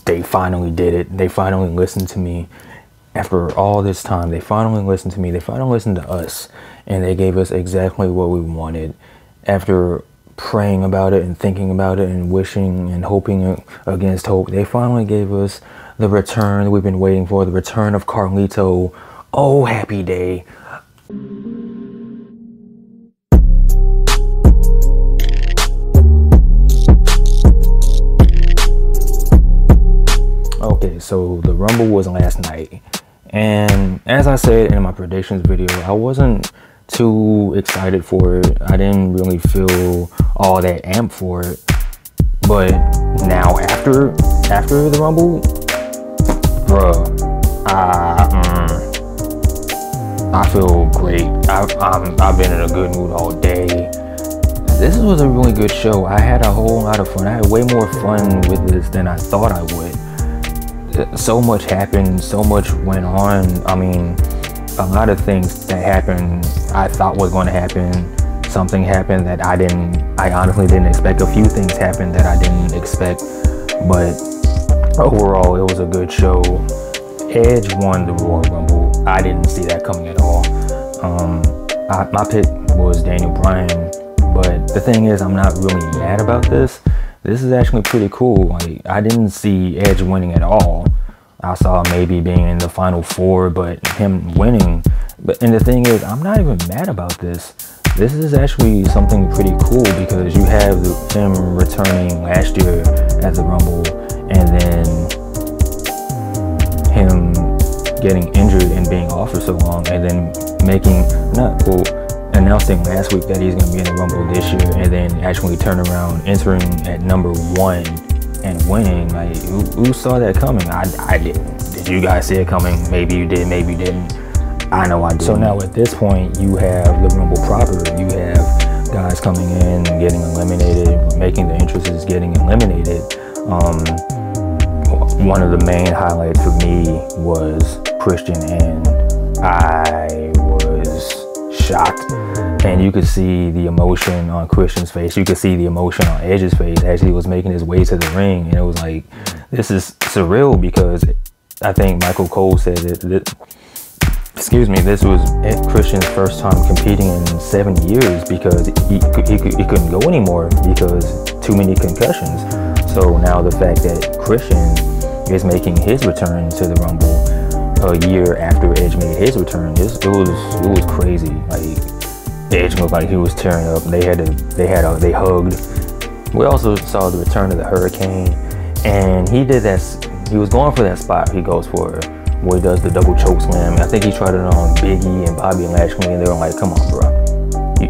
they finally did it. They finally listened to me. After all this time, they finally listened to me. They finally listened to us, and they gave us exactly what we wanted. After praying about it and thinking about it and wishing and hoping against hope, they finally gave us the return that we've been waiting for, the return of Carlito. Oh, happy day. Okay, so the Rumble was last night, and as I said in my predictions video, I wasn't too excited for it. I didn't really feel all that amped for it. But now after the Rumble, bruh, I feel great. I've been in a good mood all day. This was a really good show. I had a whole lot of fun. I had way more fun with this than I thought I would. So much happened, so much went on. I mean, a lot of things that happened I thought was going to happen. Something happened that I honestly didn't expect. A few things happened that I didn't expect. But overall, it was a good show. Edge won the Royal Rumble. I didn't see that coming at all. My pick was Daniel Bryan. But the thing is, I'm not really mad about this. This is actually pretty cool. Like, I didn't see Edge winning at all. I saw maybe being in the final four, but him winning. And the thing is, I'm not even mad about this. This is actually something pretty cool because you have him returning last year at the Rumble, and then him getting injured and being off for so long, and then announcing last week that he's going to be in the Rumble this year, and then actually turn around, entering at number 1 and winning. Like, who saw that coming? I didn't. Did you guys see it coming? Maybe you did, maybe you didn't. I know I did. So now at this point, you have the Rumble proper. You have guys coming in, getting eliminated, making the entrances, getting eliminated. One of the main highlights for me was Christian, and I was shocked. And you could see the emotion on Christian's face. You could see the emotion on Edge's face as he was making his way to the ring. And it was like, this is surreal, because I think Michael Cole said that this was Christian's first time competing in 7 years, because he couldn't go anymore because too many concussions. So now the fact that Christian is making his return to the Rumble a year after Edge made his return, it was crazy. Like, Edge looked like he was tearing up. They hugged. We also saw the return of the Hurricane, and he did that. He was going for that spot he goes for, where he does the double choke slam. I think he tried it on Biggie and Bobby Lashley, and they were like, "Come on, bro.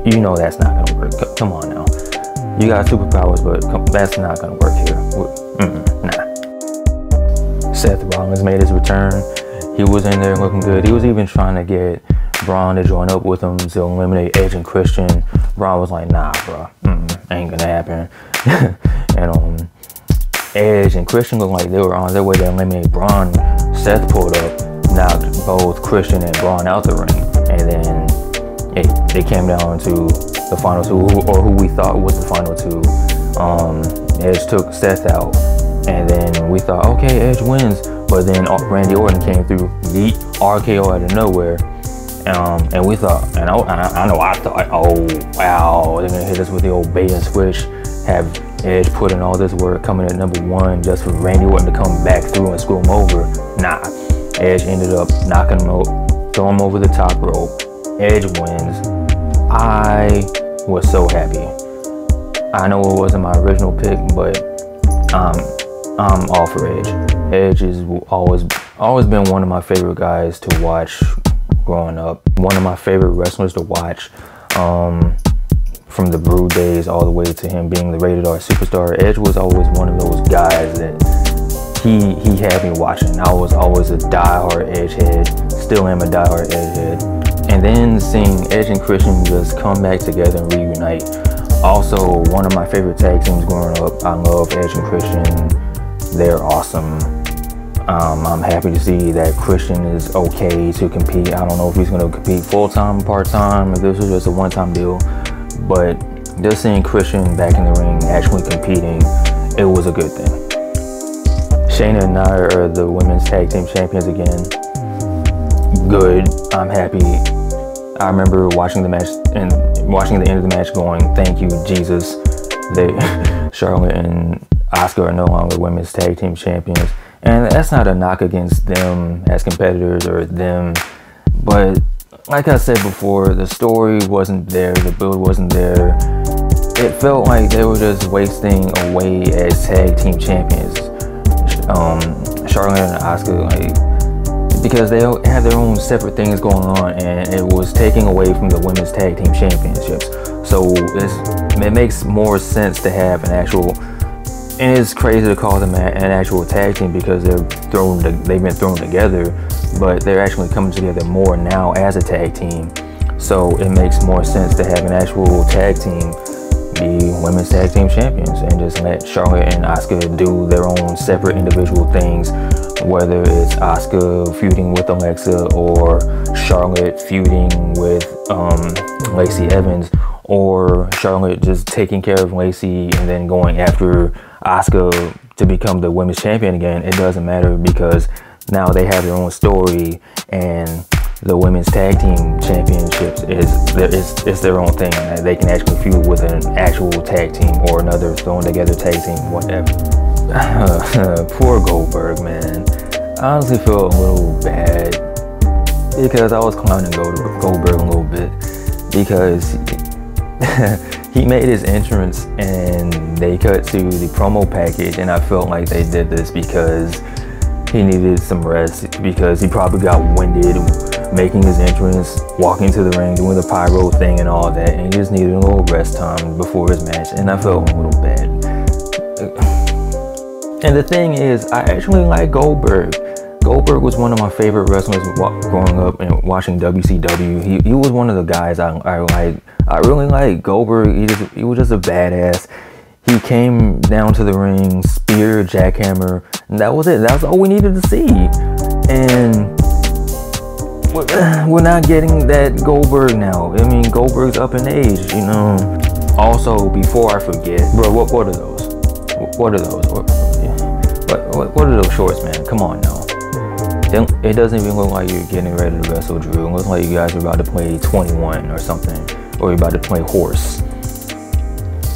You know that's not gonna work. Come on now. You got superpowers, but that's not gonna work here." Nah. Seth Rollins made his return. He was in there looking good. He was even trying to get Braun to join up with him to eliminate Edge and Christian. Braun was like, "Nah, bro, ain't gonna happen." And Edge and Christian looked like they were on their way to eliminate Braun. Seth pulled up, knocked both Christian and Braun out the ring, and then they came down to the final two, or who we thought was the final two. Edge took Seth out, and then we thought, okay, Edge wins. But then Randy Orton came through, beat RKO out of nowhere. And we thought, and I thought, oh wow, they're gonna hit us with the old bait and switch, have Edge put in all this work, coming at number 1 just for Randy Orton to come back through and screw him over. Nah, Edge ended up knocking him out, throwing him over the top rope. Edge wins. I was so happy. I know it wasn't my original pick, but I'm all for Edge. Edge has always been one of my favorite guys to watch growing up. One of my favorite wrestlers to watch, from the Brood days all the way to him being the Rated R superstar. Edge was always one of those guys that he had me watching. I was always a diehard Edge head, still am a diehard Edge head. And then seeing Edge and Christian just come back together and reunite. Also, one of my favorite tag teams growing up. I love Edge and Christian. They're awesome. I'm happy to see that Christian is okay to compete. I don't know if he's going to compete full-time, part-time, if this was just a one-time deal. But just seeing Christian back in the ring, actually competing, it was a good thing. Shayna and Nia are the women's tag team champions again. Good. I'm happy. I remember watching the match and watching the end of the match going, thank you, Jesus. Charlotte and Asuka are no longer women's tag team champions. And that's not a knock against them as competitors or them. But like I said before, the story wasn't there. The build wasn't there. It felt like they were just wasting away as tag team champions. Charlotte and Asuka, like, because they have their own separate things going on, and it was taking away from the women's tag team championships. So it makes more sense to have an actual, and it's crazy to call them an actual tag team because they've been thrown together, but they're actually coming together more now as a tag team. So it makes more sense to have an actual tag team be women's tag team champions and just let Charlotte and Asuka do their own separate individual things, whether it's Asuka feuding with Alexa or Charlotte feuding with Lacey Evans, or Charlotte just taking care of Lacey and then going after Asuka to become the women's champion again. It doesn't matter because now they have their own story, and the women's tag team championships is their own thing. They can actually feud with an actual tag team or another thrown together tag team, whatever. Poor Goldberg, man. I honestly feel a little bad because I was clowning Goldberg a little bit because he made his entrance and they cut to the promo package, and I felt like they did this because he needed some rest, because he probably got winded making his entrance, walking to the ring, doing the pyro thing and all that, and he just needed a little rest time before his match, and I felt a little bad. And the thing is, I actually like Goldberg. Goldberg was one of my favorite wrestlers growing up and watching WCW. He was one of the guys I like. I really like Goldberg. He was just a badass. He came down to the ring, spear, jackhammer, and that was it. That was all we needed to see. And we're not getting that Goldberg now. I mean, Goldberg's up in age, you know. Also, before I forget, bro, what are those? What are those? What are those shorts, man? Come on now. It doesn't even look like you're getting ready to wrestle Drew. It looks like you guys are about to play 21 or something, or you're about to play horse.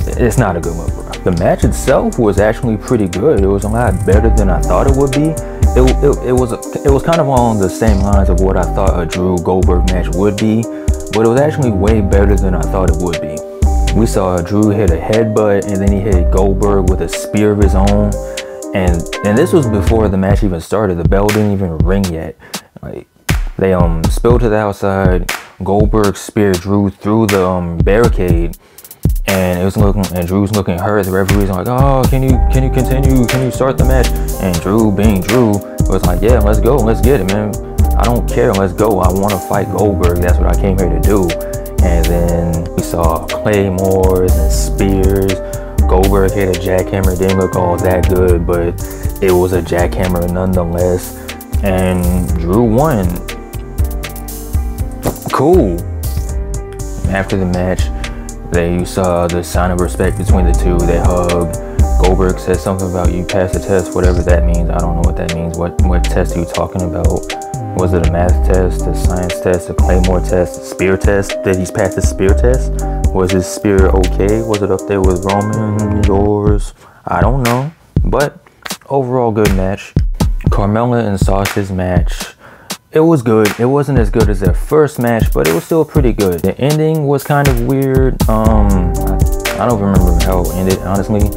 It's not a good look, bro. The match itself was actually pretty good. It was a lot better than I thought it would be. It was kind of along the same lines of what I thought a Drew Goldberg match would be, but it was actually way better than I thought it would be. We saw Drew hit a headbutt, and then he hit Goldberg with a spear of his own. And this was before the match even started. The bell didn't even ring yet. Like, they spilled to the outside. Goldberg speared Drew through the barricade, and Drew's looking hurt. The referee's like, "Oh, can you continue? Can you start the match?" And Drew, being Drew, was like, "Yeah, let's go, let's get it, man. I don't care, let's go. I want to fight Goldberg. That's what I came here to do." And then we saw claymores and spears. Goldberg hit a jackhammer. Didn't look all that good, but it was a jackhammer nonetheless. And Drew won. Cool. After the match, you saw the sign of respect between the two. They hugged. Goldberg said something about you passed the test, whatever that means. I don't know what that means. What test are you talking about? Was it a math test, a science test, a claymore test, a spear test? Did he pass the spear test? Was his spear okay? Was it up there with Roman, yours? I don't know. But overall, good match. Carmella and Sasha's match, it was good. It wasn't as good as their first match, but it was still pretty good. The ending was kind of weird. I don't remember how it ended, honestly.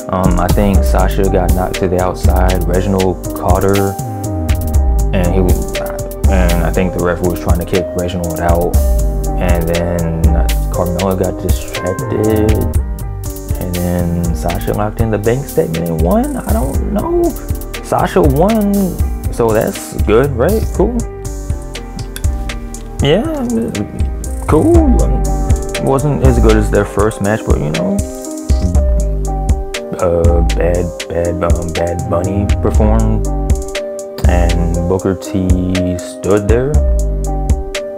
I think Sasha got knocked to the outside. Reginald caught her, and I think the ref was trying to kick Reginald out. And then Carmella got distracted, and then Sasha locked in the bank statement and won. I don't know. Sasha won, so that's good, right? Cool. Yeah, cool. Wasn't as good as their first match, but you know, Bad Bunny performed, and Booker T stood there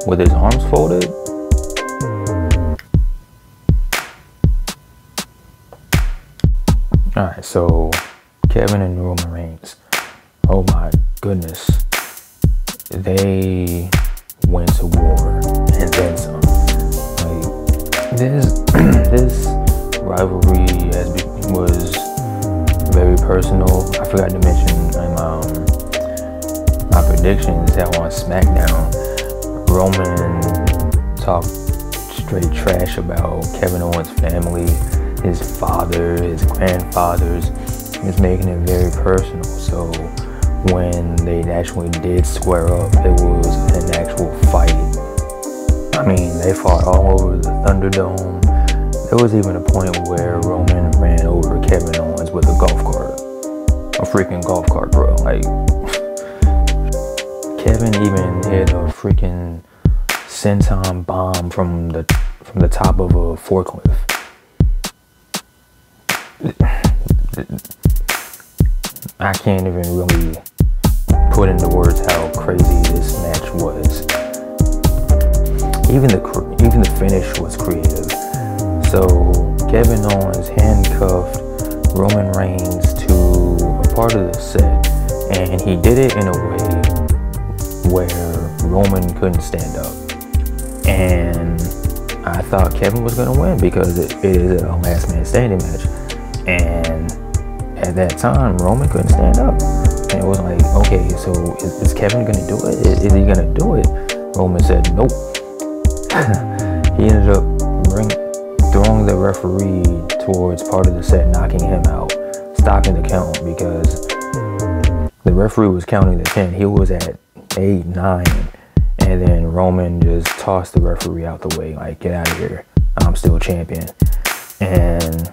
with his arms folded. Alright, so Kevin and Roman Reigns. oh my goodness, they went to war and then some. Like this rivalry was very personal. I forgot to mention in my predictions that on SmackDown, Roman talked straight trash about Kevin Owens' family, his father, his grandfathers. It's making it very personal. So when they actually did square up, it was an actual fight. I mean, they fought all over the Thunderdome. There was even a point where Roman ran over Kevin Owens with a golf cart. A freaking golf cart, bro. Like, Kevin even hit a freaking senton bomb from the top of a forklift. I can't even really put into words how crazy this match was. Even the finish was creative. So Kevin Owens handcuffed Roman Reigns to a part of the set, and he did it in a way where Roman couldn't stand up. And I thought Kevin was gonna win because it is a last man standing match. And at that time, Roman couldn't stand up. And it was like, okay, so is Kevin gonna do it? Is he gonna do it? Roman said, nope. He ended up throwing the referee towards part of the set, knocking him out, stopping the count because the referee was counting the 10. He was at 8, 9, and then Roman just tossed the referee out the way, like, get out of here. I'm still champion. And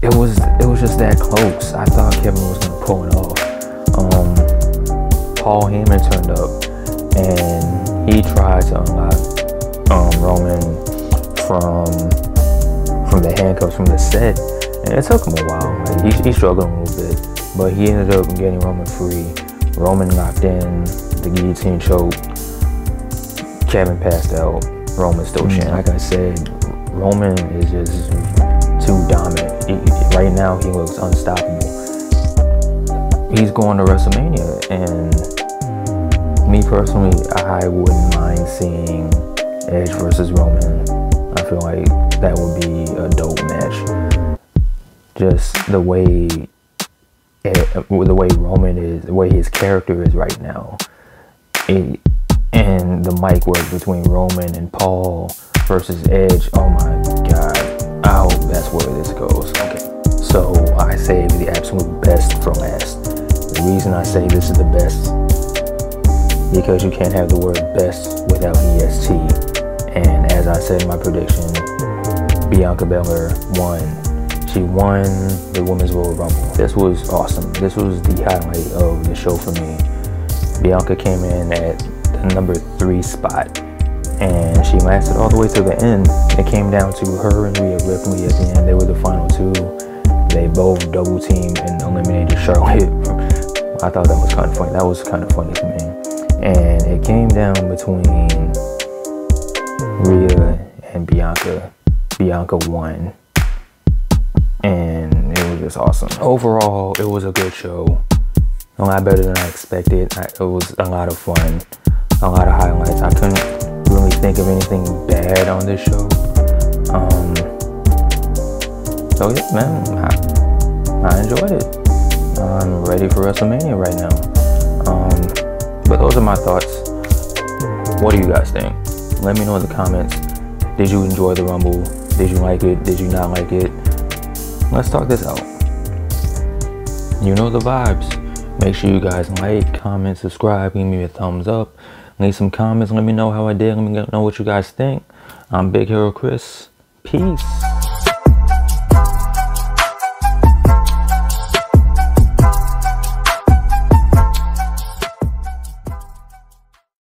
it was just that close. I thought Kevin was gonna pull it off. Paul Heyman turned up and he tried to unlock Roman from the handcuffs from the set, and it took him a while. Like, he struggled a little bit, but he ended up getting Roman free. Roman locked in the guillotine choke. Kevin passed out. Roman still chanting. Like I said, Roman is just too dominant. Right now, he looks unstoppable. He's going to WrestleMania, and me personally, I wouldn't mind seeing Edge versus Roman. I feel like that would be a dope match. Just the way Roman is, the way his character is right now, and the mic work between Roman and Paul versus Edge. Oh my God! I hope that's where this goes. Okay, so I saved the absolute best for last. The reason I say this is the best, because you can't have the word best without EST. And as I said in my prediction, Bianca Belair won. She won the Women's Royal Rumble. This was awesome. This was the highlight of the show for me. Bianca came in at the number 3 spot, and she lasted all the way to the end. It came down to her and Rhea Ripley at the end. They were the final 2. They both double teamed and eliminated Charlotte. I thought that was kind of funny. That was kind of funny to me. And it came down between Rhea and Bianca. Bianca won, and it was just awesome. Overall, it was a good show. A lot better than I expected. It was a lot of fun, a lot of highlights. I couldn't really think of anything bad on this show. So yeah, man, I enjoyed it. I'm ready for WrestleMania right now. But those are my thoughts. What do you guys think? Let me know in the comments. Did you enjoy the Rumble? Did you like it? Did you not like it? Let's talk this out. You know the vibes. Make sure you guys like, comment, subscribe, give me a thumbs up. Leave some comments. Let me know how I did. Let me know what you guys think. I'm Big Hero Chris. Peace.